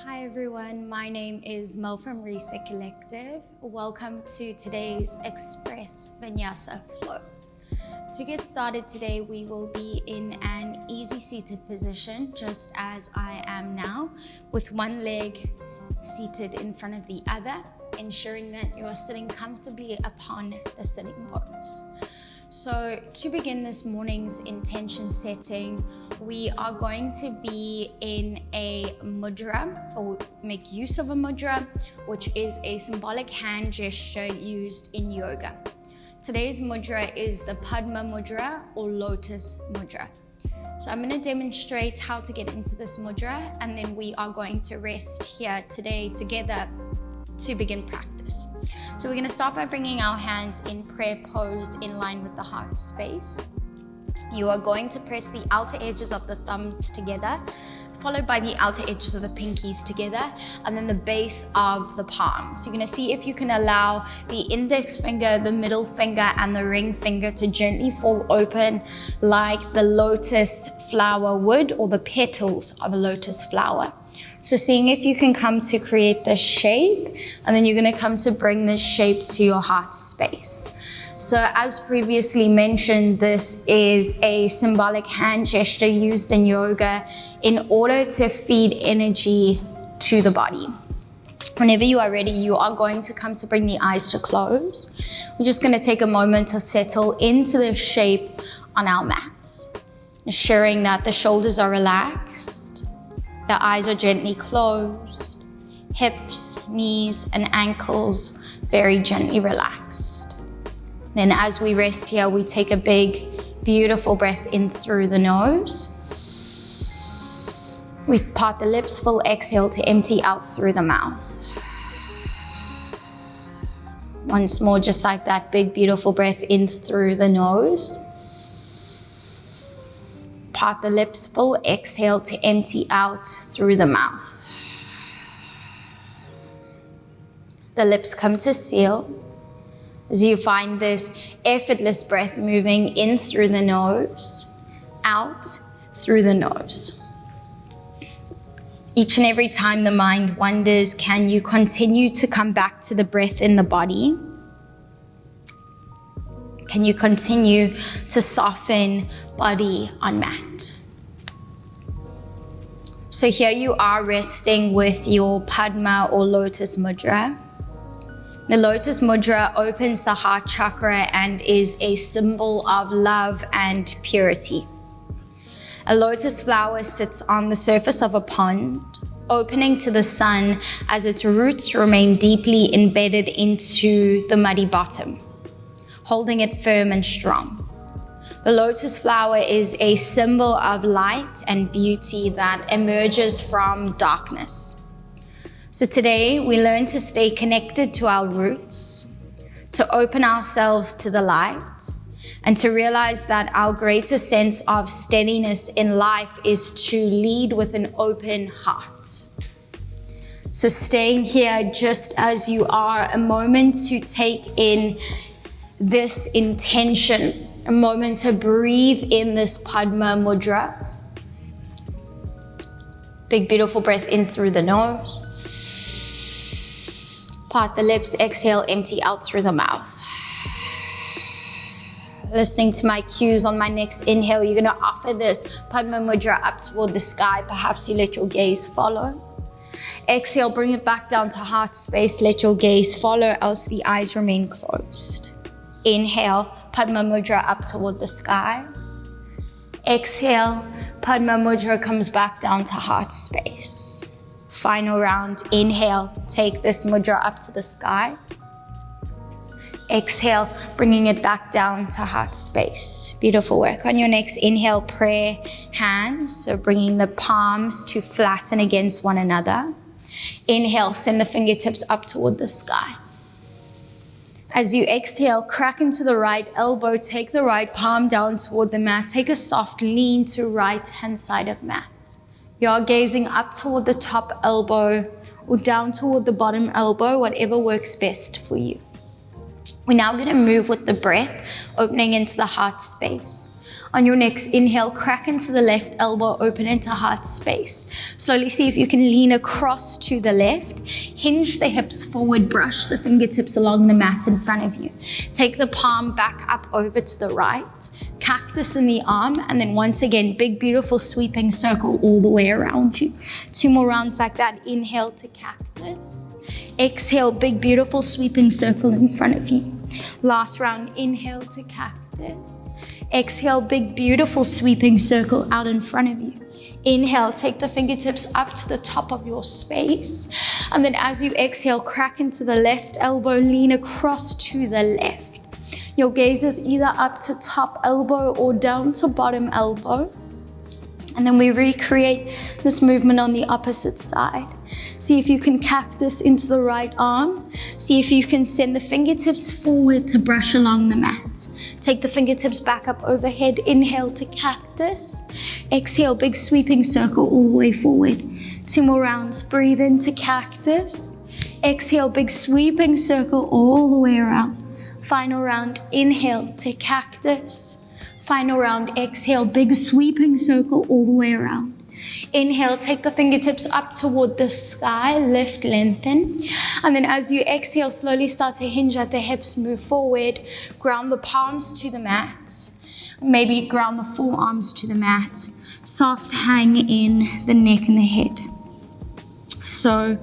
Hi everyone, my name is Mo from Reset Collective. Welcome to today's Express Vinyasa Flow. To get started today, we will be in an easy seated position, just as I am now, with one leg seated in front of the other, ensuring that you are sitting comfortably upon the sitting bones. So to begin this morning's intention setting, we are going to be in a mudra, or make use of a mudra, which is a symbolic hand gesture used in yoga. Today's mudra is the Padma mudra or lotus mudra. So I'm going to demonstrate how to get into this mudra, and then we are going to rest here today together to begin practice. So we're going to start by bringing our hands in prayer pose in line with the heart space. You are going to press the outer edges of the thumbs together, followed by the outer edges of the pinkies together, and then the base of the palms. You're going to see if you can allow the index finger, the middle finger, and the ring finger to gently fall open like the lotus flower would, or the petals of a lotus flower. So seeing if you can come to create this shape, and then you're going to come to bring this shape to your heart space. So as previously mentioned, this is a symbolic hand gesture used in yoga in order to feed energy to the body. Whenever you are ready, you are going to come to bring the eyes to close. We're just going to take a moment to settle into the shape on our mats, ensuring that the shoulders are relaxed. The eyes are gently closed, hips, knees, and ankles very gently relaxed. Then as we rest here, we take a big, beautiful breath in through the nose. We part the lips, full exhale to empty out through the mouth. Once more, just like that, big, beautiful breath in through the nose. Part the lips, full exhale to empty out through the mouth. The lips come to seal as you find this effortless breath moving in through the nose, out through the nose. Each and every time the mind wanders, can you continue to come back to the breath in the body? Can you continue to soften body on mat? So here you are resting with your Padma or Lotus Mudra. The Lotus Mudra opens the heart chakra and is a symbol of love and purity. A lotus flower sits on the surface of a pond, opening to the sun as its roots remain deeply embedded into the muddy bottom, holding it firm and strong. The lotus flower is a symbol of light and beauty that emerges from darkness. So today we learn to stay connected to our roots, to open ourselves to the light, and to realize that our greatest sense of steadiness in life is to lead with an open heart. So staying here just as you are, a moment to take in this intention, a moment to breathe in this Padma mudra. Big, beautiful breath in through the nose. Part the lips, exhale, empty out through the mouth. Listening to my cues on my next inhale, you're going to offer this Padma mudra up toward the sky. Perhaps you let your gaze follow. Exhale, bring it back down to heart space. Let your gaze follow, else the eyes remain closed. Inhale, Padma mudra up toward the sky. Exhale, Padma mudra comes back down to heart space. Final round, inhale, take this mudra up to the sky. Exhale, bringing it back down to heart space. Beautiful work. On your next inhale, prayer hands, so bringing the palms to flatten against one another. Inhale, send the fingertips up toward the sky. As you exhale, crack into the right elbow, take the right palm down toward the mat. Take a soft lean to right hand side of mat. You are gazing up toward the top elbow or down toward the bottom elbow, whatever works best for you. We're now going to move with the breath, opening into the heart space. On your next inhale, crack into the left elbow, open into heart space. Slowly see if you can lean across to the left. Hinge the hips forward, brush the fingertips along the mat in front of you. Take the palm back up over to the right. Cactus in the arm, and then once again, big, beautiful sweeping circle all the way around you. 2 more rounds like that. Inhale to cactus. Exhale, big, beautiful sweeping circle in front of you. Last round, inhale to cactus. Exhale, big, beautiful sweeping circle out in front of you. Inhale, take the fingertips up to the top of your space. And then as you exhale, crack into the left elbow, lean across to the left. Your gaze is either up to top elbow or down to bottom elbow. And then we recreate this movement on the opposite side. See if you can cactus into the right arm. See if you can send the fingertips forward to brush along the mat. Take the fingertips back up overhead. Inhale to cactus. Exhale, big sweeping circle all the way forward. 2 more rounds. Breathe into cactus. Exhale, big sweeping circle all the way around. Final round. Inhale to cactus. Final round. Exhale, big sweeping circle all the way around. Inhale, take the fingertips up toward the sky, lift, lengthen. And then as you exhale, slowly start to hinge at the hips, move forward, ground the palms to the mat. Maybe ground the forearms to the mat. Soft hang in the neck and the head. So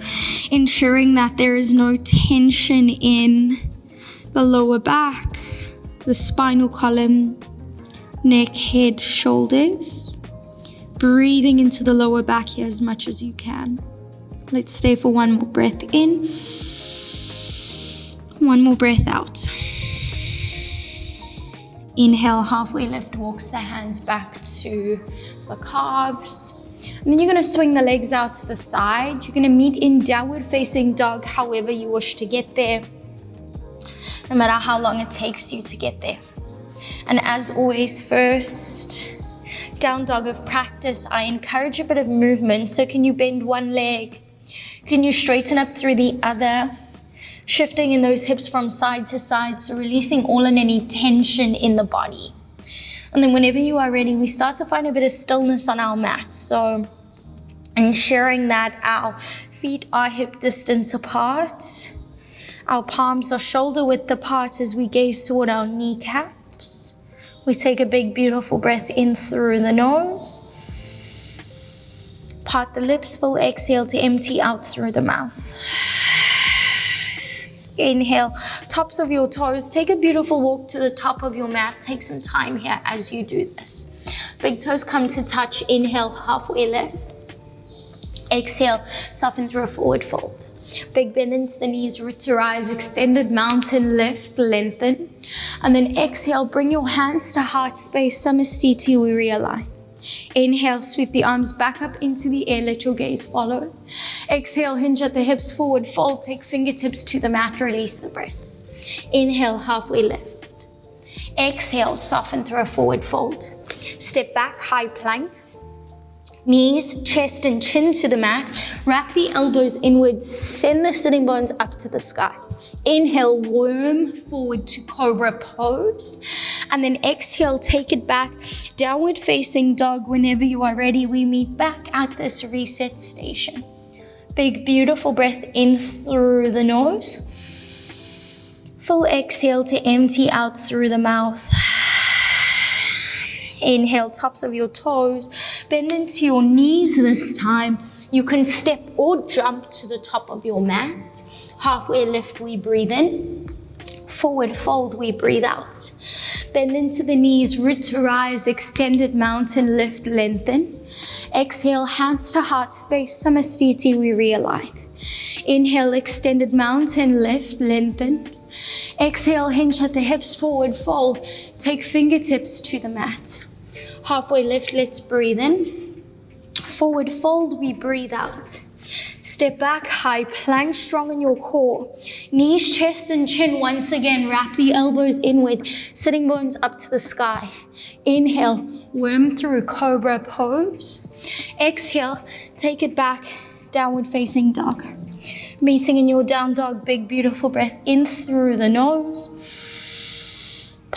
ensuring that there is no tension in the lower back, the spinal column, neck, head, shoulders. Breathing into the lower back here as much as you can. Let's stay for 1 more breath in. 1 more breath out. Inhale, halfway lift, walks the hands back to the calves. And then you're going to swing the legs out to the side. You're going to meet in downward facing dog however you wish to get there, no matter how long it takes you to get there. And as always, first down dog of practice, I encourage a bit of movement. So can you bend one leg? Can you straighten up through the other? Shifting in those hips from side to side, so releasing all and any tension in the body. And then whenever you are ready, we start to find a bit of stillness on our mat. So ensuring that our feet are hip distance apart. Our palms are shoulder width apart as we gaze toward our kneecaps. We take a big, beautiful breath in through the nose. Part the lips, full exhale to empty out through the mouth. Inhale, tops of your toes. Take a beautiful walk to the top of your mat. Take some time here as you do this. Big toes come to touch. Inhale, halfway lift. Exhale, soften through a forward fold. Big bend into the knees, root to rise, extended mountain lift, lengthen. And then exhale, bring your hands to heart space, Samastiti, we realign. Inhale, sweep the arms back up into the air, let your gaze follow. Exhale, hinge at the hips, forward fold, take fingertips to the mat, release the breath. Inhale, halfway lift. Exhale, soften through a forward fold. Step back, high plank. Knees, chest and chin to the mat. Wrap the elbows inwards, send the sitting bones up to the sky. Inhale, worm forward to cobra pose. And then exhale, take it back, downward facing dog. Whenever you are ready, we meet back at this reset station. Big, beautiful breath in through the nose. Full exhale to empty out through the mouth. Inhale, tops of your toes, bend into your knees this time. You can step or jump to the top of your mat. Halfway lift, we breathe in. Forward fold, we breathe out. Bend into the knees, root to rise, extended mountain lift, lengthen. Exhale, hands to heart space, Samastiti, we realign. Inhale, extended mountain lift, lengthen. Exhale, hinge at the hips, forward fold. Take fingertips to the mat. Halfway lift, let's breathe in. Forward fold, we breathe out. Step back, high plank, strong in your core. Knees, chest and chin, once again, wrap the elbows inward, sitting bones up to the sky. Inhale, worm through cobra pose. Exhale, take it back, downward facing dog. Meeting in your down dog, big beautiful breath in through the nose.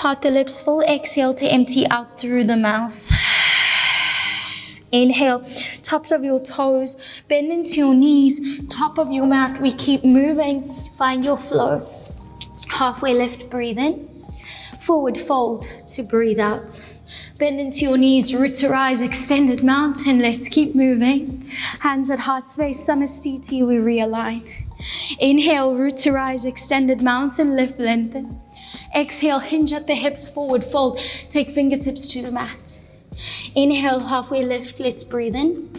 Part the lips full. Exhale to empty out through the mouth. Inhale, tops of your toes, bend into your knees, top of your mat. We keep moving, find your flow. Halfway lift, breathe in. Forward fold to breathe out. Bend into your knees, root to rise, extended mountain. Let's keep moving. Hands at heart space, Samasthiti, we realign. Inhale, root to rise, extended mountain, lift, lengthen. Exhale, hinge at the hips, forward fold. Take fingertips to the mat. Inhale, halfway lift, let's breathe in.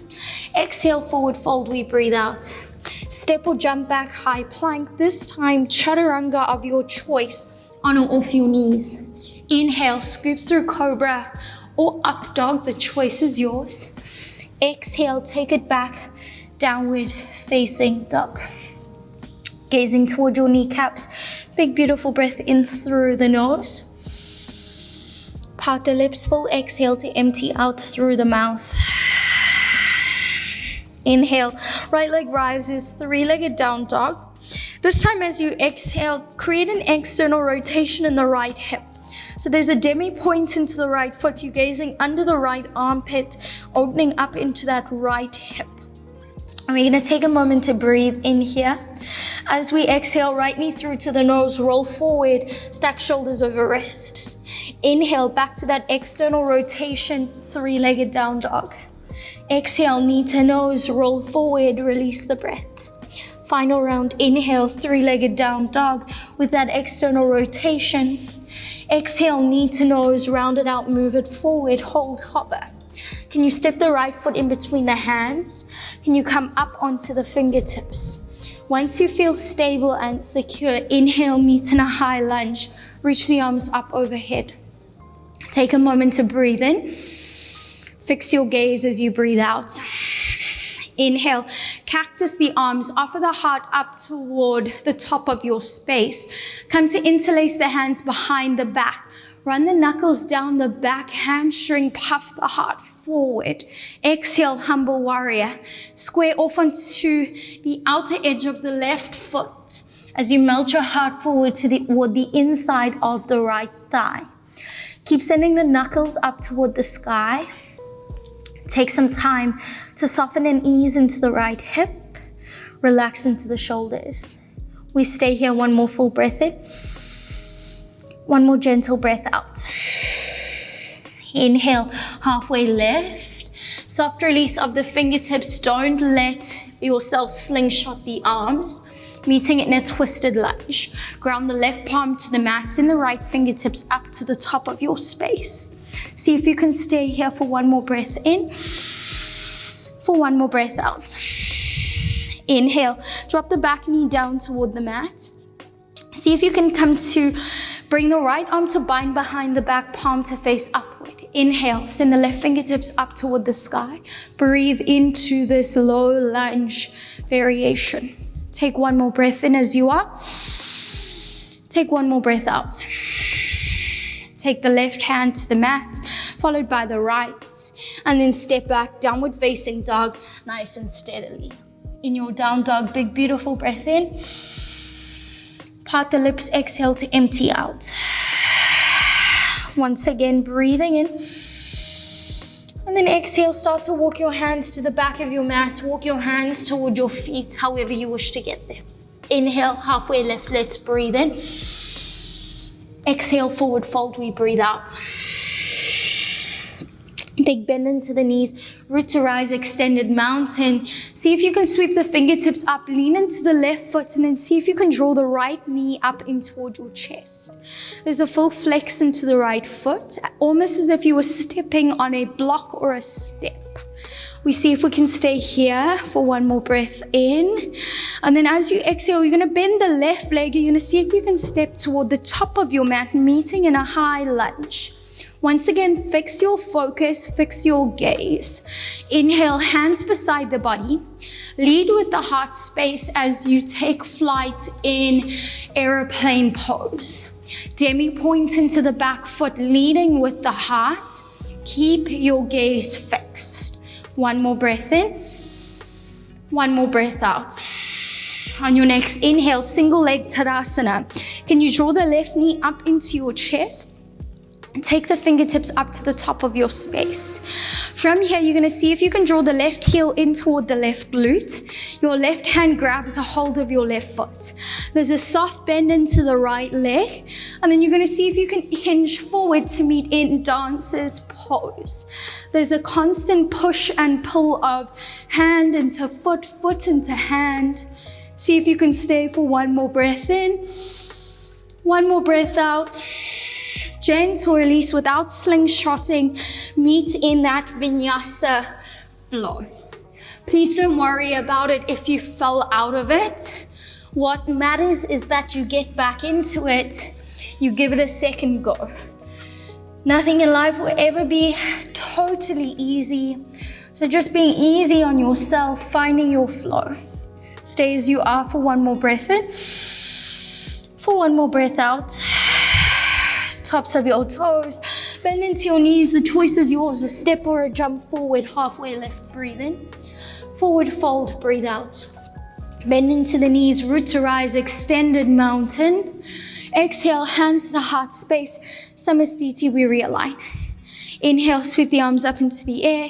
Exhale, forward fold, we breathe out. Step or jump back, high plank. This time, chaturanga of your choice, on or off your knees. Inhale, scoop through cobra or up dog, the choice is yours. Exhale, take it back, downward facing dog. Gazing toward your kneecaps, big beautiful breath in through the nose. Part the lips full, exhale to empty out through the mouth. Inhale, right leg rises, three-legged down dog. This time as you exhale, create an external rotation in the right hip. So there's a demi point into the right foot. You're gazing under the right armpit, opening up into that right hip. And we're going to take a moment to breathe in here. As we exhale, right knee through to the nose, roll forward, stack shoulders over wrists. Inhale, back to that external rotation, three-legged down dog. Exhale, knee to nose, roll forward, release the breath. Final round, inhale, three-legged down dog with that external rotation. Exhale, knee to nose, round it out, move it forward, hold, hover. Can you step the right foot in between the hands? Can you come up onto the fingertips? Once you feel stable and secure, inhale, meet in a high lunge. Reach the arms up overhead. Take a moment to breathe in. Fix your gaze as you breathe out. Inhale, cactus the arms, offer the heart up toward the top of your space. Come to interlace the hands behind the back. Run the knuckles down the back, hamstring, puff the heart forward. Exhale, humble warrior. Square off onto the outer edge of the left foot as you melt your heart forward toward the inside of the right thigh. Keep sending the knuckles up toward the sky. Take some time to soften and ease into the right hip. Relax into the shoulders. We stay here, one more full breath in. One more gentle breath out. Inhale, halfway lift. Soft release of the fingertips. Don't let yourself slingshot the arms. Meeting it in a twisted lunge. Ground the left palm to the mat. Send the right fingertips up to the top of your space. See if you can stay here for one more breath in. For one more breath out. Inhale, drop the back knee down toward the mat. See if you can come to bring the right arm to bind behind the back, palm to face upward. Inhale, send the left fingertips up toward the sky. Breathe into this low lunge variation. Take one more breath in as you are. Take one more breath out. Take the left hand to the mat, followed by the right, and then step back, downward facing dog, nice and steadily. In your down dog, big beautiful breath in. Part the lips, exhale to empty out. Once again, breathing in. And then exhale, start to walk your hands to the back of your mat. Walk your hands toward your feet, however you wish to get there. Inhale, halfway lift, let's breathe in. Exhale, forward fold, we breathe out. Big bend into the knees, root to rise, extended mountain. See if you can sweep the fingertips up, lean into the left foot, and then see if you can draw the right knee up in toward your chest. There's a full flex into the right foot, almost as if you were stepping on a block or a step. We see if we can stay here for one more breath in. And then as you exhale, you're going to bend the left leg. You're going to see if you can step toward the top of your mat, meeting in a high lunge. Once again, fix your focus, fix your gaze. Inhale, hands beside the body. Lead with the heart space as you take flight in aeroplane pose. Demi point into the back foot, leading with the heart. Keep your gaze fixed. One more breath in. One more breath out. On your next inhale, single leg Tadasana. Can you draw the left knee up into your chest? Take the fingertips up to the top of your space. From here, you're going to see if you can draw the left heel in toward the left glute. Your left hand grabs a hold of your left foot. There's a soft bend into the right leg. And then you're going to see if you can hinge forward to meet in dancer's pose. There's a constant push and pull of hand into foot, foot into hand. See if you can stay for one more breath in. One more breath out. Gentle release without slingshotting. Meet in that vinyasa flow. Please don't worry about it if you fell out of it. What matters is that you get back into it. You give it a second go. Nothing in life will ever be totally easy. So just being easy on yourself, finding your flow. Stay as you are for one more breath in. For one more breath out. Tops of your toes, bend into your knees. The choice is yours, a step or a jump forward, halfway lift, breathe in. Forward fold, breathe out. Bend into the knees, root to rise, extended mountain. Exhale, hands to heart space, Samastiti, we realign. Inhale, sweep the arms up into the air.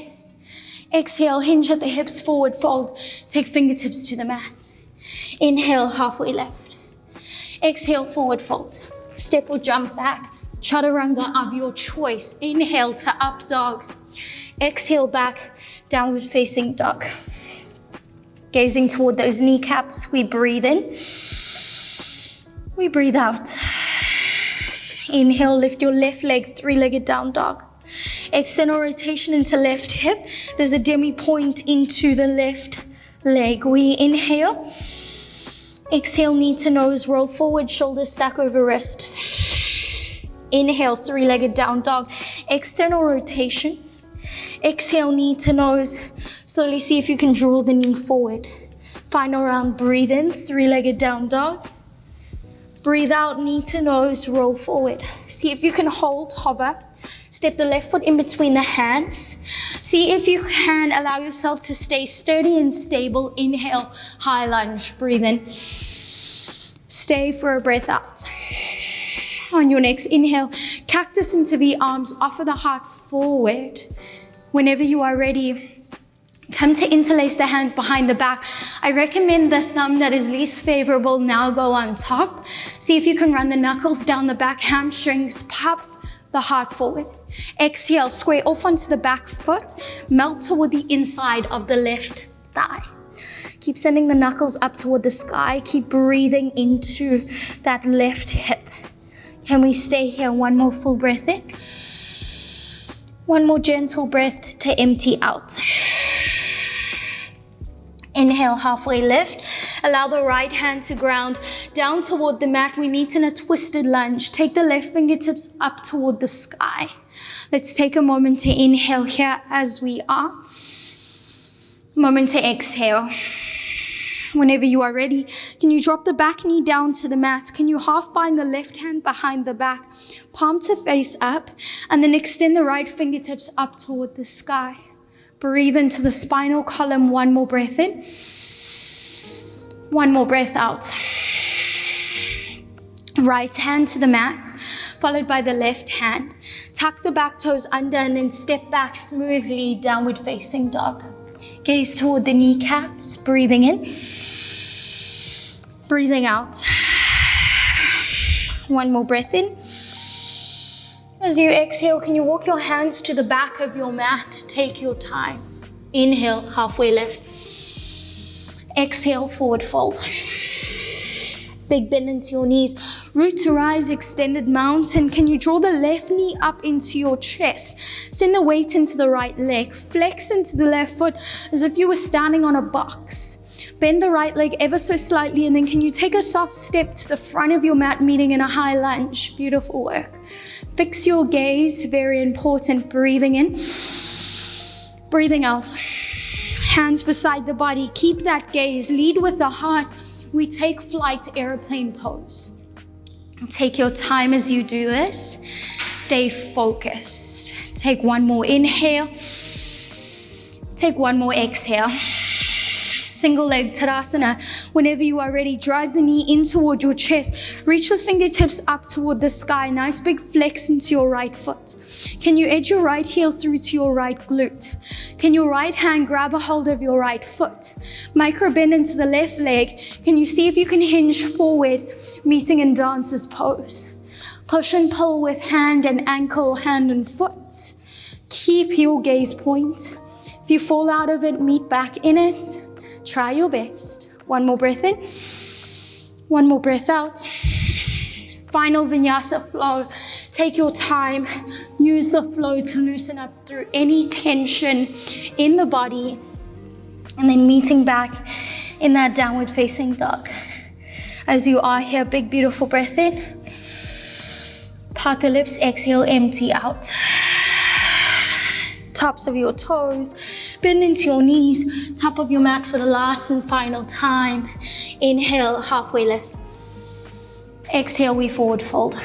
Exhale, hinge at the hips, forward fold, take fingertips to the mat. Inhale, halfway left. Exhale, forward fold. Step or jump back. Chaturanga of your choice. Inhale to up dog. Exhale back, downward facing dog. Gazing toward those kneecaps, we breathe in. We breathe out. Inhale, lift your left leg, three-legged down dog. External rotation into left hip. There's a demi point into the left leg. We inhale. Exhale, knee to nose, roll forward, shoulders stack over wrists. Inhale, three-legged down dog. External rotation. Exhale, knee to nose. Slowly see if you can draw the knee forward. Final round, breathe in, three-legged down dog. Breathe out, knee to nose, roll forward. See if you can hold, hover. Step the left foot in between the hands. See if you can allow yourself to stay sturdy and stable. Inhale, high lunge, breathe in. Stay for a breath out. On your next inhale, cactus into the arms, offer the heart forward. Whenever you are ready, come to interlace the hands behind the back. I recommend the thumb that is least favorable now go on top. See if you can run the knuckles down the back, hamstrings, pop the heart forward. Exhale, square off onto the back foot, melt toward the inside of the left thigh. Keep sending the knuckles up toward the sky. Keep breathing into that left hip. Can we stay here? One more full breath in. One more gentle breath to empty out. Inhale, halfway lift. Allow the right hand to ground down toward the mat. We meet in a twisted lunge. Take the left fingertips up toward the sky. Let's take a moment to inhale here as we are. Moment to exhale. Whenever you are ready, can you drop the back knee down to the mat? Can you half bind the left hand behind the back, palm to face up, and then extend the right fingertips up toward the sky. Breathe into the spinal column. One more breath in. One more breath out. Right hand to the mat, followed by the left hand. Tuck the back toes under and then step back smoothly, downward facing dog. Gaze toward the kneecaps, breathing in, breathing out. One more breath in. As you exhale, can you walk your hands to the back of your mat? Take your time. Inhale, halfway lift. Exhale, forward fold. Big bend into your knees. Root to rise, extended mountain. Can you draw the left knee up into your chest? Send the weight into the right leg. Flex into the left foot as if you were standing on a box. Bend the right leg ever so slightly, and then can you take a soft step to the front of your mat, meeting in a high lunge? Beautiful work. Fix your gaze, very important. Breathing in, breathing out. Hands beside the body. Keep that gaze. Lead with the heart. We take flight, airplane pose. Take your time as you do this. Stay focused. Take one more inhale. Take one more exhale. single leg Tadasana. Whenever you are ready, drive the knee in toward your chest. Reach the fingertips up toward the sky. Nice big flex into your right foot. Can you edge your right heel through to your right glute? Can your right hand grab a hold of your right foot? Micro bend into the left leg. Can you see if you can hinge forward, meeting in dancer's pose? Push and pull with hand and ankle, hand and foot. Keep your gaze point. If you fall out of it, meet back in it. Try your best. One more breath in. One more breath out. Final vinyasa flow. Take your time. Use the flow to loosen up through any tension in the body. And then meeting back in that downward facing dog. As you are here, big beautiful breath in. Part the lips, exhale, empty out. Tops of your toes, bend into your knees, top of your mat for the last and final time. Inhale, halfway lift. Exhale, we forward fold.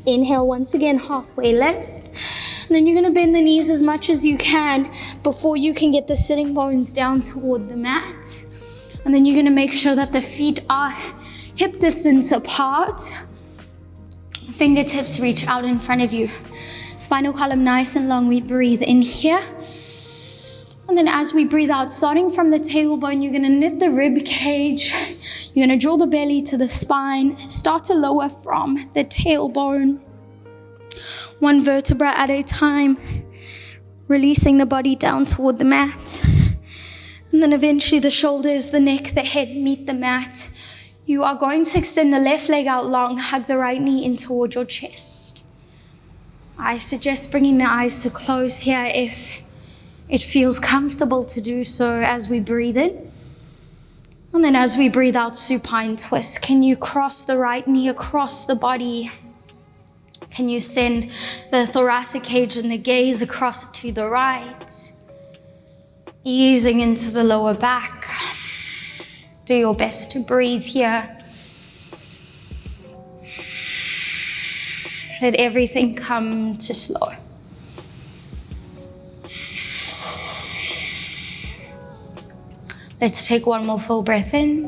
Inhale once again, halfway lift. And then you're gonna bend the knees as much as you can before you can get the sitting bones down toward the mat. And then you're gonna make sure that the feet are hip distance apart. Fingertips reach out in front of you. Spinal column nice and long. We breathe in here. And then as we breathe out, starting from the tailbone, you're gonna knit the rib cage. You're gonna draw the belly to the spine. Start to lower from the tailbone. One vertebra at a time. Releasing the body down toward the mat. And then eventually the shoulders, the neck, the head meet the mat. You are going to extend the left leg out long. Hug the right knee in toward your chest. I suggest bringing the eyes to close here if it feels comfortable to do so as we breathe in. And then as we breathe out, supine twist. Can you cross the right knee across the body? Can you send the thoracic cage and the gaze across to the right? Easing into the lower back. Do your best to breathe here. Let everything come to slow. Let's take one more full breath in.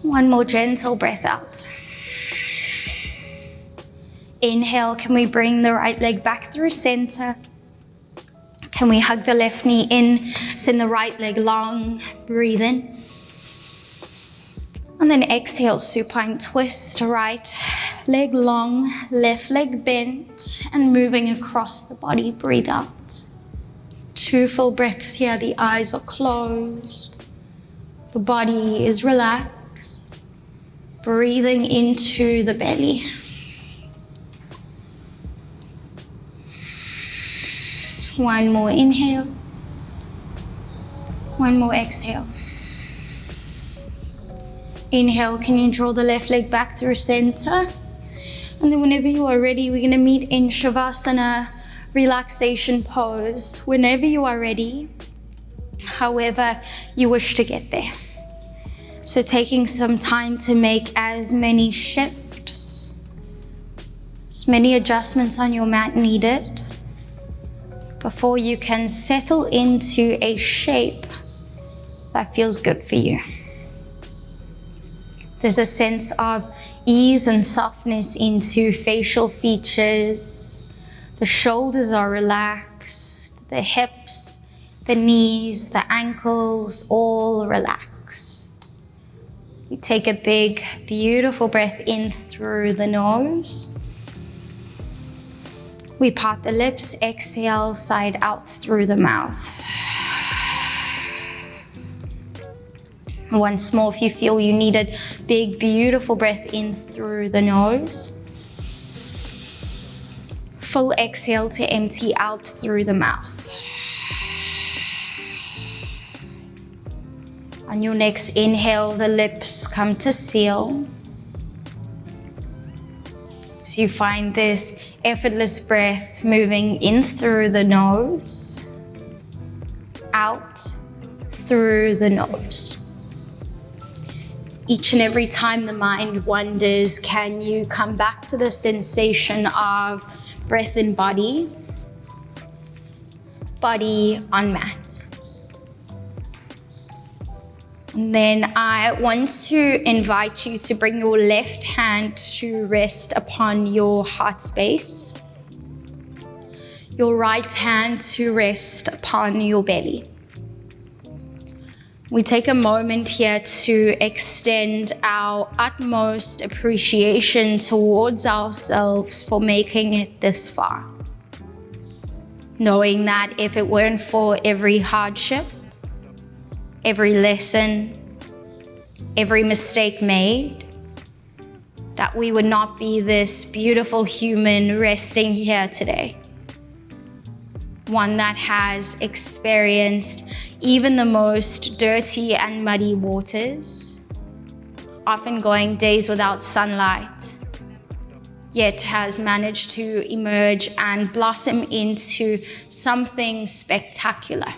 One more gentle breath out. Inhale, can we bring the right leg back through center? Can we hug the left knee in, send the right leg long, breathe in. And then exhale, supine twist, right leg long, left leg bent, and moving across the body, breathe out. 2 full breaths here, the eyes are closed. The body is relaxed. Breathing into the belly. One more inhale. One more exhale. Inhale, can you draw the left leg back through center? And then whenever you are ready, we're gonna meet in Shavasana, relaxation pose. Whenever you are ready, however you wish to get there. So taking some time to make as many shifts, as many adjustments on your mat needed before you can settle into a shape that feels good for you. There's a sense of ease and softness into facial features. The shoulders are relaxed, the hips, the knees, the ankles, all relaxed. You take a big, beautiful breath in through the nose. We part the lips, exhale, side out through the mouth. Once more, if you feel you needed, big, beautiful breath in through the nose. Full exhale to empty out through the mouth. On your next inhale, the lips come to seal. So you find this effortless breath moving in through the nose, out through the nose. Each and every time the mind wanders, can you come back to the sensation of breath in body, body on mat. And then I want to invite you to bring your left hand to rest upon your heart space. Your right hand to rest upon your belly. We take a moment here to extend our utmost appreciation towards ourselves for making it this far. Knowing that if it weren't for every hardship, every lesson, every mistake made, that we would not be this beautiful human resting here today. One that has experienced even the most dirty and muddy waters, often going days without sunlight, yet has managed to emerge and blossom into something spectacular.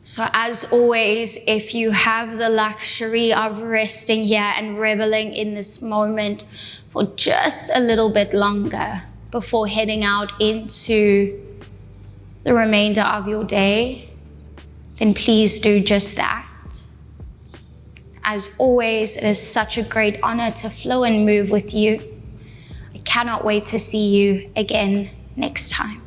So as always, if you have the luxury of resting here and reveling in this moment for just a little bit longer before heading out into the remainder of your day, then please do just that. As always, it is such a great honor to flow and move with you. I cannot wait to see you again next time.